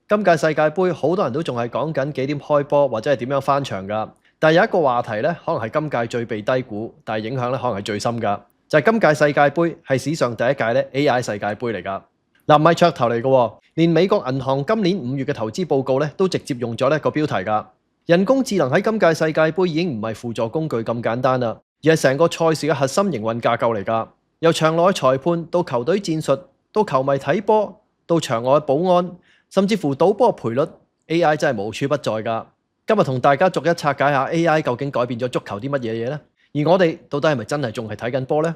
今屆世界盃好多人都仲係講緊幾點開波或者係點樣翻場㗎，但係有一個話題咧，可能係今屆最被低估，但係影響咧可能係最深㗎，就係今屆世界盃係史上第一屆咧 AI 世界盃嚟㗎。嗱，唔係噱頭嚟嘅喎，連美國銀行今年5月嘅投資報告咧都直接用咗呢個標題㗎。人工智能喺今屆世界盃已經唔係輔助工具咁簡單啦，而係成個賽事嘅核心營運架構嚟㗎。由場內裁判到球隊戰術，到球迷睇波，到場外保安，甚至乎賭波賠率 ，AI 真係無處不在㗎。今日同大家逐一拆解下 AI 究竟改變咗足球啲乜嘢嘢呢？而我哋到底係咪真係仲係睇緊波呢？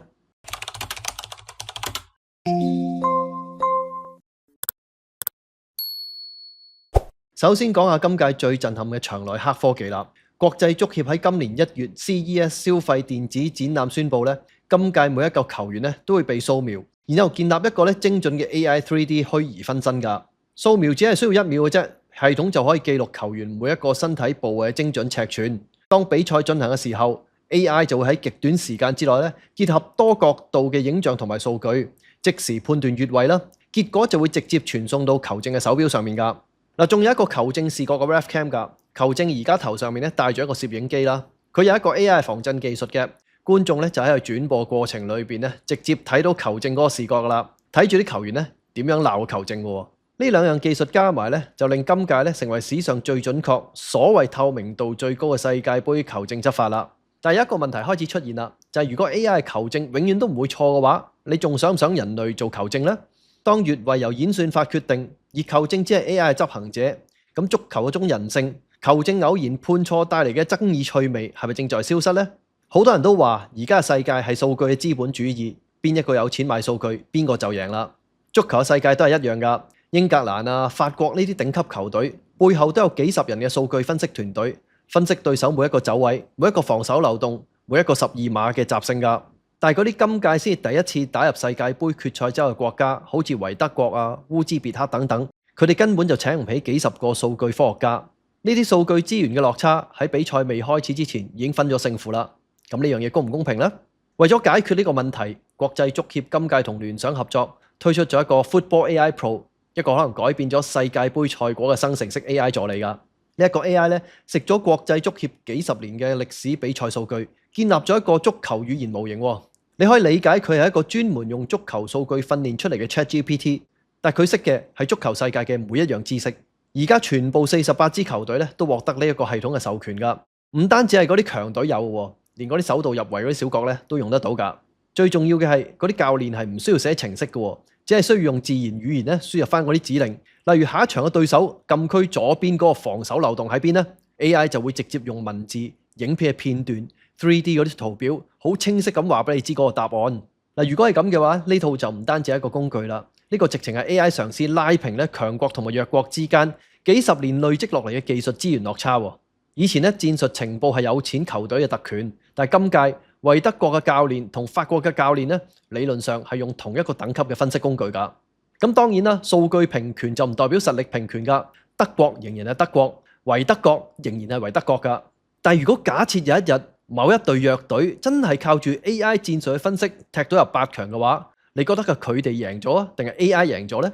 首先講下今屆最震撼嘅場內黑科技啦。國際足協喺今年1月 CES 消費電子展覽宣布咧，今屆每一個球員咧都會被掃描，然後建立一個咧精準嘅 AI 3D 虛擬分身㗎。掃描只係需要1秒嘅啫，系統就可以記錄球員每一個身體部位嘅精準尺寸。當比賽進行嘅時候 ，AI 就會喺極短時間之內咧結合多角度嘅影像同埋數據，即時判斷越位啦，結果就會直接傳送到球證嘅手錶上面㗎。嗱，仲有一個球證視覺嘅 Ref Cam 㗎，球證而家頭上面咧帶住一個攝影機啦，佢有一個 AI 防震技術嘅，觀眾咧就喺佢轉播過程裏邊咧直接睇到球證嗰個視覺㗎啦，睇住啲球員咧點樣鬧球證喎。呢兩樣技術加埋咧，就令今屆咧成為史上最準確、所謂透明度最高嘅世界盃球證執法啦。但係有一個問題開始出現啦，就係如果 AI 球證永遠都唔會錯嘅話，你仲想唔想人類做球證呢？當越位由演算法決定，而球證只係 AI 執行者，咁足球嗰種人性，球證偶然判錯帶嚟嘅爭議趣味，係咪正在消失呢？好多人都話，而家嘅世界係數據嘅資本主義，邊一個有錢買數據，邊個就贏啦。足球嘅世界都係一樣㗎，英格蘭啊、法國呢啲頂級球隊，背後都有幾十人嘅數據分析團隊，分析對手每一個走位、每一個防守漏洞、每一個12碼嘅習性㗎。但係嗰啲今屆先係第一次打入世界盃決賽周嘅國家，好似維德國啊、烏茲別克等等，佢哋根本就請唔起幾十個數據科學家。呢啲數據資源嘅落差喺比賽未開始之前已經分咗勝負啦。咁呢樣嘢公唔公平呢？為咗解決呢個問題，國際足協今屆同聯想合作推出咗一個 Football AI Pro， 一個可能改變咗世界盃賽果嘅生成式 AI 助理㗎。呢一個 AI 咧食咗國際足協幾十年嘅歷史比賽數據，建立咗一個足球語言模型喎。你可以理解佢係一個專門用足球數據訓練出嚟嘅 ChatGPT， 但佢識嘅係足球世界嘅每一樣知識。而家全部48支球隊咧都獲得呢一個系統嘅授權㗎，唔單止係嗰啲強隊有喎，連嗰啲首度入圍嗰啲小角咧都用得到㗎。最重要嘅係嗰啲教練係唔需要寫程式嘅喎，只係需要用自然語言咧輸入翻嗰啲指令，例如下一場嘅對手禁區左邊嗰個防守漏洞喺邊呢？ AI 就會直接用文字、影片嘅片段、3D 嗰啲圖表，好清晰咁話俾你知嗰個答案。嗱，如果係咁嘅話，呢套就唔單止係一個工具啦，呢個直情係 AI 嘗試拉平咧強國同埋弱國之間幾十年累積落嚟嘅技術資源落差喎。以前咧戰術情報係有錢球隊嘅特權，但係今屆維德國嘅教練同法國嘅教練咧，理論上係用同一個等級嘅分析工具㗎。咁當然啦，數據平權就唔代表實力平權㗎。德國仍然係德國，維德國仍然係維德國㗎。但係如果假設有一日某一隊弱隊真係靠住 AI 戰術去分析踢到入8強嘅話，你覺得佢哋贏咗啊，定係 AI 贏咗呢？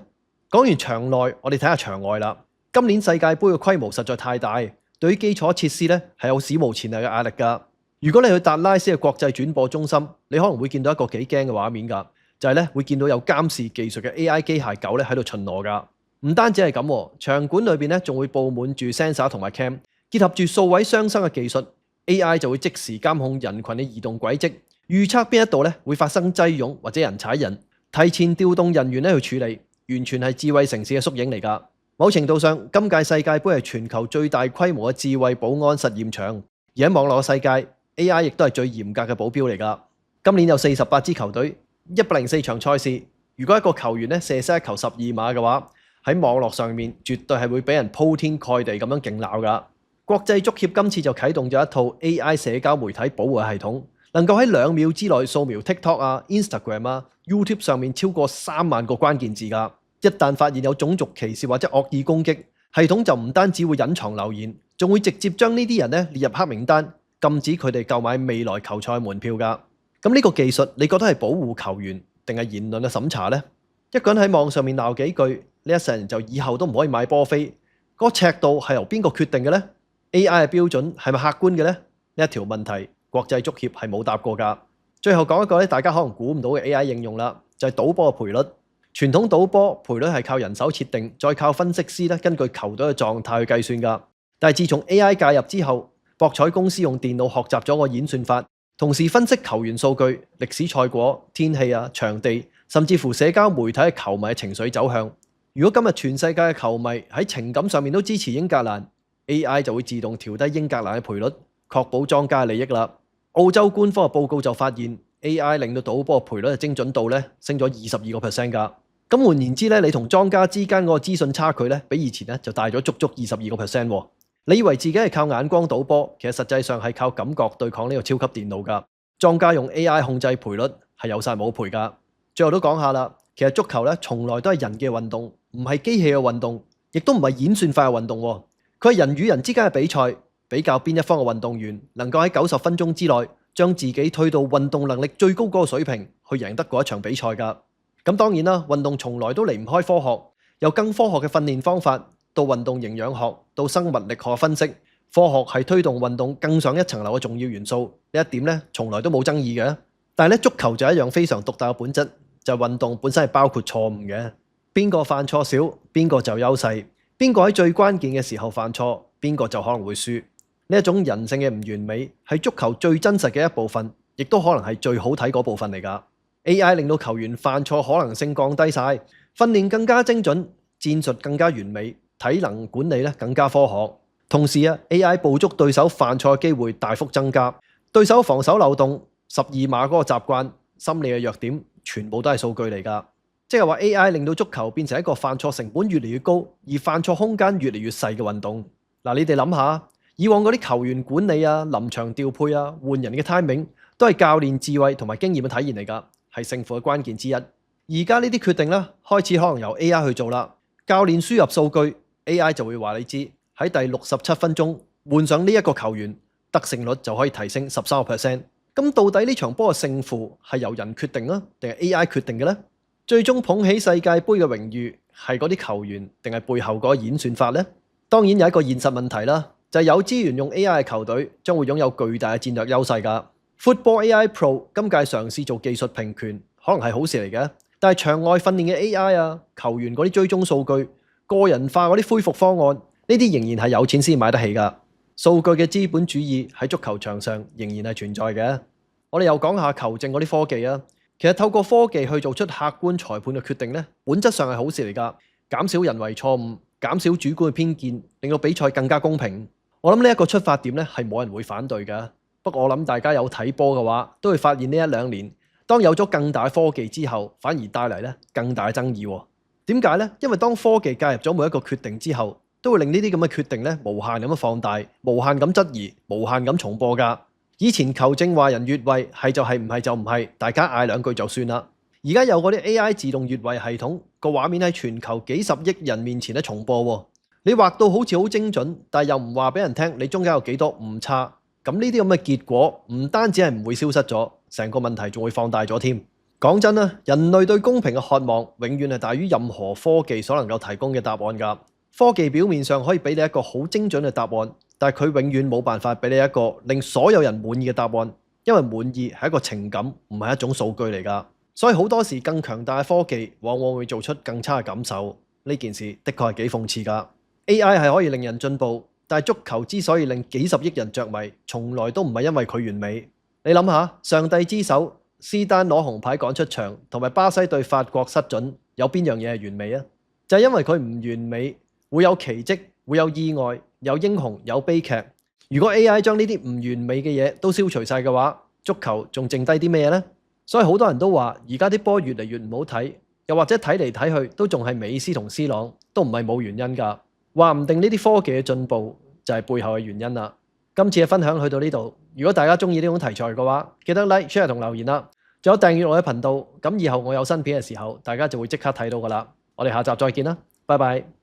講完場內，我哋睇下場外啦。今年世界盃嘅規模實在太大，對於基礎設施咧係有史無前例嘅壓力㗎。如果你去達拉斯嘅國際轉播中心，你可能會見到一個幾驚嘅畫面㗎，就係咧會見到有監視技術嘅 AI 機械狗咧喺度巡邏㗎。唔單止係咁，場館裏邊咧仲會佈滿住 sensor 同埋 cam， 結合住數位雙生嘅技術。AI 就會即時監控人群嘅移動軌跡，預測邊一度咧會發生擠擁或者人踩人，提前調動人員咧去處理，完全係智慧城市嘅縮影嚟㗎。某程度上，今屆世界盃係全球最大規模嘅智慧保安實驗場，而喺網絡世界 AI 亦都係最嚴格嘅保鏢嚟㗎。今年有48支球隊，104場賽事，如果一個球員咧射失一球12碼嘅話，喺網絡上面絕對係會俾人鋪天蓋地咁樣勁鬧㗎。國際足協今次就啟動咗一套 AI 社交媒體保護系統，能夠喺2秒之內掃描 TikTok 啊、Instagram 啊、YouTube 上面超過3萬個關鍵字㗎。一旦發現有種族歧視或者惡意攻擊，系統就唔單止會隱藏留言，仲會直接將呢啲人咧列入黑名單，禁止佢哋購買未來球賽門票㗎。咁呢個技術，你覺得係保護球員定係言論嘅審查呢？一個人喺網上面鬧幾句，呢一世人就以後都唔可以買波飛，嗰個尺度係由邊個決定嘅呢？ AI 嘅標準係咪客觀嘅呢？呢一條問題國際足協係冇答過㗎。最後講一個大家可能估唔到嘅 AI 應用啦，就係賭波嘅賠率。傳統賭波賠率係靠人手設定，再靠分析師根據球隊嘅狀態去計算㗎。但係自從 AI 介入之後，博彩公司用電腦學習咗個演算法，同時分析球員數據、歷史賽果、天氣場地，甚至乎社交媒體嘅球迷嘅情緒走向。如果今日全世界嘅球迷喺情感上面都支持英格蘭， AI 就會自動調低英格蘭嘅賠率，確保莊家嘅利益啦。澳洲官方嘅報告就發現 AI 令到賭波嘅賠率嘅精準度升咗22%㗎。咁換言之你同莊家之間嗰個資訊差距比以前就大咗足足22%喎。你以為自己係靠眼光賭波，其實實際上係靠感覺對抗呢個超級電腦㗎。莊家用 AI 控制賠率係有殺冇賠㗎。最後都講下啦，其實足球從來都係人嘅運動，唔係機器嘅運動，亦都唔係演算法嘅運動喎。佢係人與人之間嘅比賽，比較邊一方嘅運動員能夠喺90分鐘之內將自己推到運動能力最高嗰個水平，去贏得嗰一場比賽㗎。咁當然啦，運動從來都離唔開科學，由更科學嘅訓練方法到運動營養學到生物力學分析，科學係推動運動更上一層樓嘅重要元素。呢一點從來都冇爭議嘅。但係足球就一樣非常獨特嘅本質，就係運動本身係包括錯誤嘅。邊個犯錯少，邊個就優勢；邊個喺最關鍵嘅時候犯錯，邊個就可能會輸。呢一種人性嘅唔完美係足球最真實嘅一部分，亦都可能係最好睇嗰部分嚟㗎。AI 令到球員犯錯可能性降低晒，訓練更加精準，戰術更加完美，體能管理更加科學。同時AI 捕捉對手犯錯嘅機會大幅增加，對手防守漏洞、12碼嗰個習慣、心理嘅弱點，全部都係數據嚟㗎。即係話 AI 令到足球變成一個犯錯成本越嚟越高，而犯錯空間越嚟越細嘅運動。你哋諗下，以往嗰啲球員管理臨場調配換人嘅 timing，都係教練智慧同埋經驗嘅體現嚟㗎，係勝負嘅關鍵之一。而家呢啲決定開始可能由 AI 去做啦。教練輸入數據， AI 就會話你知喺第67分鐘換上呢一個球員，得勝率就可以提升13%。咁到底呢場波嘅勝負係由人決定定係 AI 決定嘅呢？最終捧起世界盃嘅榮譽係嗰啲球員定係背後嗰個演算法呢？當然有一個現實問題啦，就係有資源用 AI 嘅球隊將會擁有巨大嘅戰略優勢㗎。Football AI Pro 今屆嘗試做技術平權，可能係好事嚟嘅。但係場外訓練嘅 AI 球員嗰啲追蹤數據、個人化嗰啲恢復方案，呢啲仍然係有錢先買得起㗎。數據嘅資本主義喺足球場上仍然係存在嘅。我哋又講下球證嗰啲科技。其實透過科技去做出客觀裁判嘅決定本質上係好事嚟㗎，減少人為錯誤，減少主觀嘅偏見，令到比賽更加公平。我諗呢一個出發點係冇人會反對㗎。不過我諗大家有睇波嘅話，都會發現呢一兩年，當有咗更大科技之後，反而帶嚟更大嘅爭議。點解呢？因為當科技介入咗每一個決定之後，都會令呢啲咁嘅決定無限咁放大、無限咁質疑、無限咁重播㗎。以前球證話人越位係就係，唔係就唔係，大家嗌兩句就算啦。而家有嗰啲 AI 自動越位系統，個畫面喺全球幾十億人面前重播。你畫到好似好精準，但係又唔話俾人聽你中間有幾多誤差。咁呢啲咁嘅結果唔單止係唔會消失咗，成個問題仲會放大咗添。講真啦，人類對公平嘅渴望永遠係大於任何科技所能夠提供嘅答案㗎。科技表面上可以俾你一個好精準嘅答案，但係佢永遠冇辦法俾你一個令所有人滿意嘅答案，因為滿意係一個情感，唔係一種數據嚟㗎。所以好多時更強大嘅科技往往會做出更差嘅感受。呢件事的確係幾諷刺㗎。AI 係可以令人進步，但係足球之所以令幾十億人着迷，從來都唔係因為佢完美。你諗下，上帝之手斯丹攞紅牌趕出場，同埋巴西對法國失準，有邊樣嘢係完美啊？就係因為佢唔完美，會有奇蹟，會有意外，有英雄，有悲劇。如果 AI 將呢啲唔完美嘅嘢都消除晒嘅話，足球仲剩低啲咩呢？所以好多人都話而家啲波越嚟越唔好睇，又或者睇嚟睇去都仲係美斯同 C 朗，都唔係冇原因㗎。話唔定呢啲科技嘅進步就係背後嘅原因啦。今次嘅分享去到呢度，如果大家中意呢種題材嘅話，記得 like、share 同留言啦。仲有訂閱我嘅頻道，咁以後我有新片嘅時候，大家就會即刻睇到㗎啦。我哋下集再見啦，拜拜。